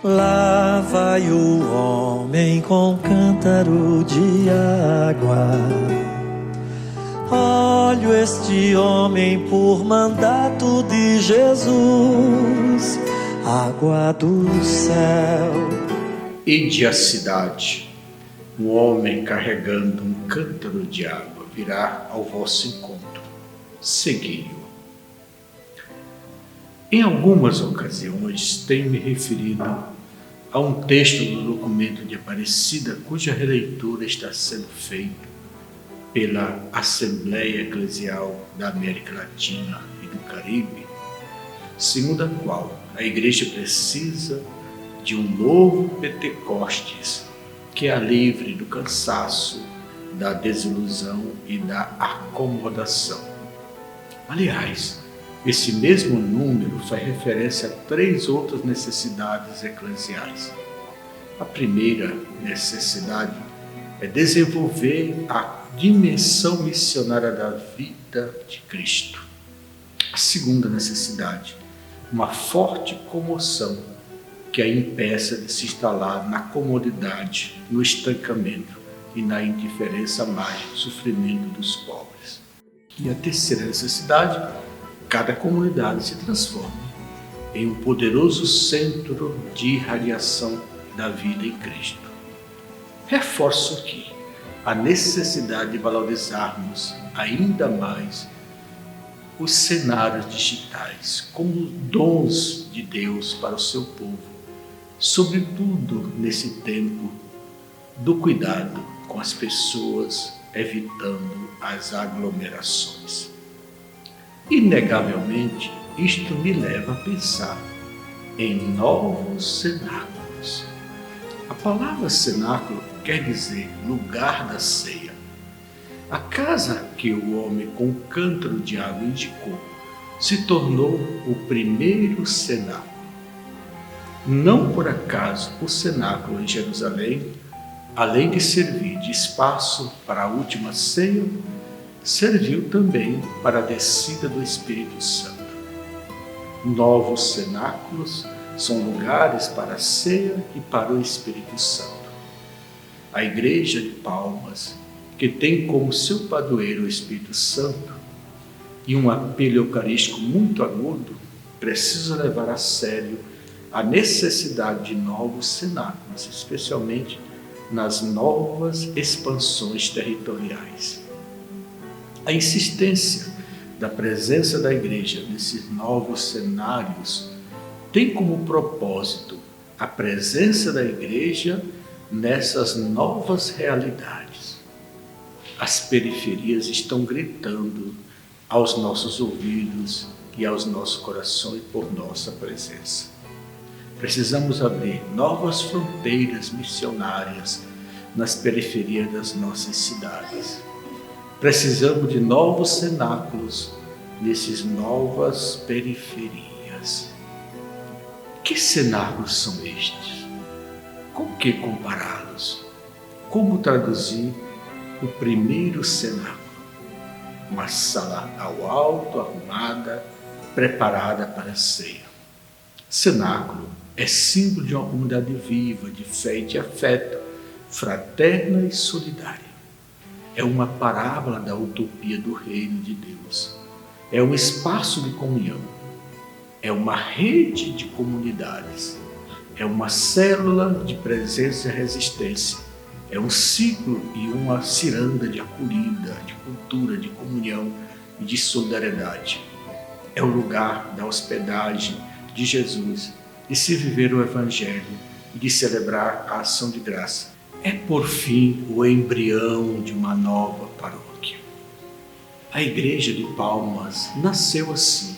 Lá vai o homem com um cântaro de água. Olho este homem por mandato de Jesus, água do céu. Ide à cidade, um homem carregando um cântaro de água virá ao vosso encontro, segui-o. Em algumas ocasiões tenho me referido a um texto do documento de Aparecida cuja releitura está sendo feita pela Assembleia Eclesial da América Latina e do Caribe, segundo a qual a Igreja precisa de um novo Pentecostes que a livre do cansaço, da desilusão e da acomodação. Aliás, esse mesmo número faz referência a 3 outras necessidades eclesiais. A primeira necessidade é desenvolver a dimensão missionária da vida de Cristo. A segunda necessidade, uma forte comoção que a impeça de se instalar na comodidade, no estancamento e na indiferença mágica do sofrimento dos pobres. E a terceira necessidade, cada comunidade se transforma em um poderoso centro de irradiação da vida em Cristo. Reforço aqui a necessidade de valorizarmos ainda mais os cenários digitais como dons de Deus para o seu povo, sobretudo nesse tempo do cuidado com as pessoas, evitando as aglomerações. Inegavelmente, isto me leva a pensar em novos cenáculos. A palavra cenáculo quer dizer lugar da ceia. A casa que o homem com o cântaro de água indicou se tornou o primeiro cenáculo. Não por acaso o cenáculo em Jerusalém, além de servir de espaço para a última ceia, serviu também para a descida do Espírito Santo. Novos cenáculos são lugares para a ceia e para o Espírito Santo. A Igreja de Palmas, que tem como seu padroeiro o Espírito Santo e um apelo eucarístico muito agudo, precisa levar a sério a necessidade de novos cenáculos, especialmente nas novas expansões territoriais. A insistência da presença da Igreja nesses novos cenários tem como propósito a presença da Igreja nessas novas realidades. As periferias estão gritando aos nossos ouvidos e aos nossos corações por nossa presença. Precisamos abrir novas fronteiras missionárias nas periferias das nossas cidades. Precisamos de novos cenáculos nessas novas periferias. Que cenáculos são estes? Com que compará-los? Como traduzir o primeiro cenáculo? Uma sala ao alto, arrumada, preparada para a ceia. Cenáculo é símbolo de uma comunidade viva, de fé e de afeto, fraterna e solidária. É uma parábola da utopia do reino de Deus. É um espaço de comunhão. É uma rede de comunidades. É uma célula de presença e resistência. É um ciclo e uma ciranda de acolhida, de cultura, de comunhão e de solidariedade. É o lugar da hospedagem de Jesus, de se viver o Evangelho e de celebrar a ação de graça. É, por fim, o embrião de uma nova paróquia. A Igreja de Palmas nasceu assim,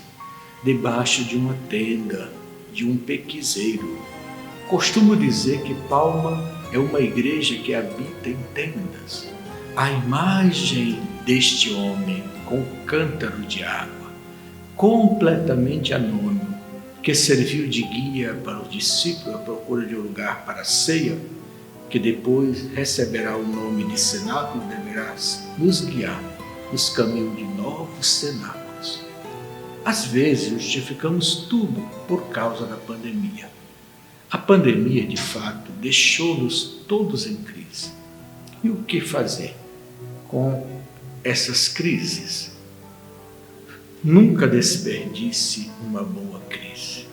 debaixo de uma tenda, de um pequizeiro. Costumo dizer que Palma é uma igreja que habita em tendas. A imagem deste homem com cântaro de água, completamente anônimo, que serviu de guia para os discípulos à procura de um lugar para a ceia, que depois receberá o nome de cenáculo, deverá nos guiar nos caminhos de novos cenáculos. Às vezes justificamos tudo por causa da pandemia. A pandemia, de fato, deixou-nos todos em crise. E o que fazer com essas crises? Nunca desperdice uma boa crise.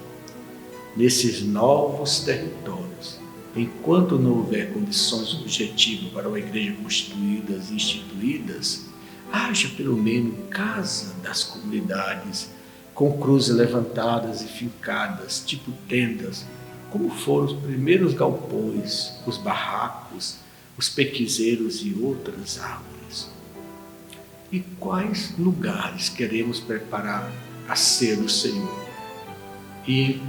Nesses novos territórios, enquanto não houver condições objetivas para uma igreja constituídas e instituídas, haja pelo menos casa das comunidades, com cruzes levantadas e fincadas, tipo tendas, como foram os primeiros galpões, os barracos, os pequizeiros e outras árvores. E quais lugares queremos preparar a ser do Senhor? E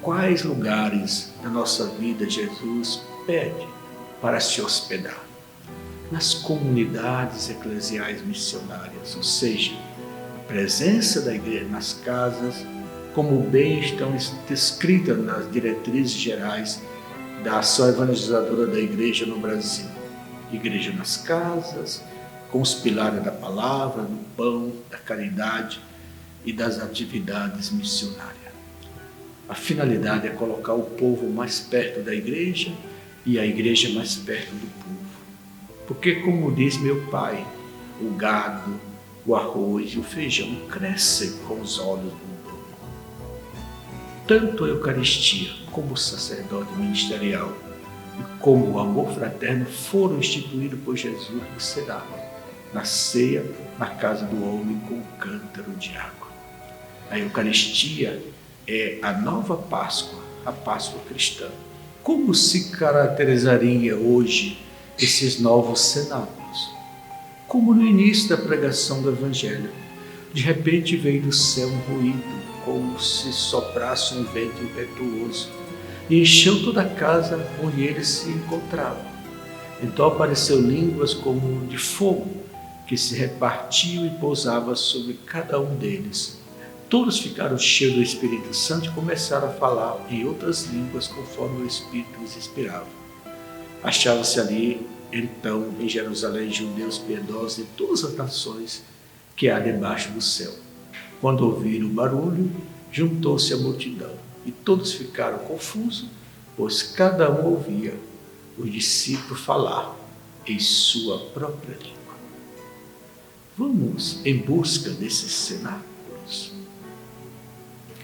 quais lugares da nossa vida Jesus pede para se hospedar? Nas comunidades eclesiais missionárias, ou seja, a presença da igreja nas casas, como bem estão escritas nas diretrizes gerais da ação evangelizadora da igreja no Brasil. Igreja nas casas, com os pilares da palavra, do pão, da caridade e das atividades missionárias. A finalidade é colocar o povo mais perto da igreja e a igreja mais perto do povo. Porque, como diz meu pai, o gado, o arroz e o feijão crescem com os olhos do dono. Tanto a Eucaristia como o sacerdote ministerial e como o amor fraterno foram instituídos por Jesus no cenáculo, na ceia, na casa do homem com um cântaro de água. A Eucaristia é a nova Páscoa, a Páscoa cristã. Como se caracterizaria hoje esses novos cenáculos? Como no início da pregação do Evangelho, de repente veio do céu um ruído, como se soprasse um vento impetuoso, e encheu toda a casa onde eles se encontravam. Então apareceu línguas como de fogo, que se repartiam e pousavam sobre cada um deles. Todos ficaram cheios do Espírito Santo e começaram a falar em outras línguas conforme o Espírito os inspirava. Achava-se ali, então, em Jerusalém, judeus piedosos de todas as nações que há debaixo do céu. Quando ouviram o barulho, juntou-se a multidão e todos ficaram confusos, pois cada um ouvia os discípulos falar em sua própria língua. Vamos em busca desses cenáculos.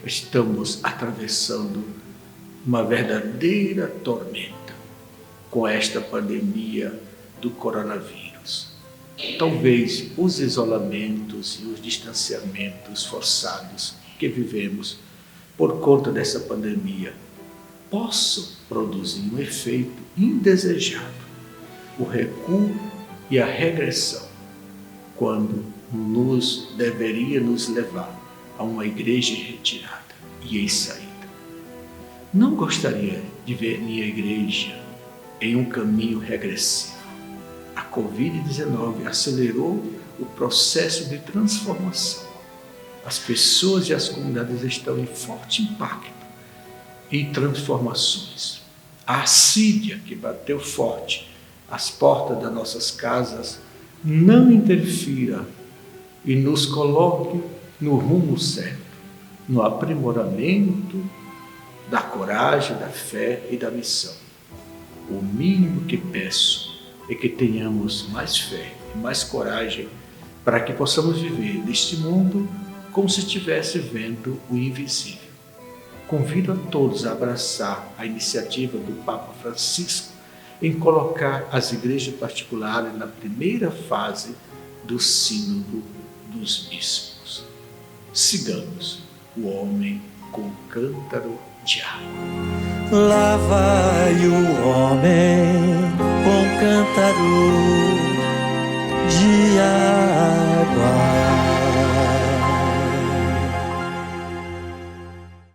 Estamos atravessando uma verdadeira tormenta com esta pandemia do coronavírus. Talvez os isolamentos e os distanciamentos forçados que vivemos por conta dessa pandemia possam produzir um efeito indesejado, o recuo e a regressão, quando deveria nos levar a uma igreja em retirada e em saída. Não gostaria de ver minha igreja em um caminho regressivo. A Covid-19 acelerou o processo de transformação. As pessoas e as comunidades estão em forte impacto e transformações. A assídia que bateu forte às portas das nossas casas não interfira e nos coloque no rumo certo, no aprimoramento da coragem, da fé e da missão. O mínimo que peço é que tenhamos mais fé e mais coragem para que possamos viver neste mundo como se estivesse vendo o invisível. Convido a todos a abraçar a iniciativa do Papa Francisco em colocar as igrejas particulares na primeira fase do sínodo dos bispos. Sigamos o homem com cântaro de água. Lá vai o homem com cântaro de água.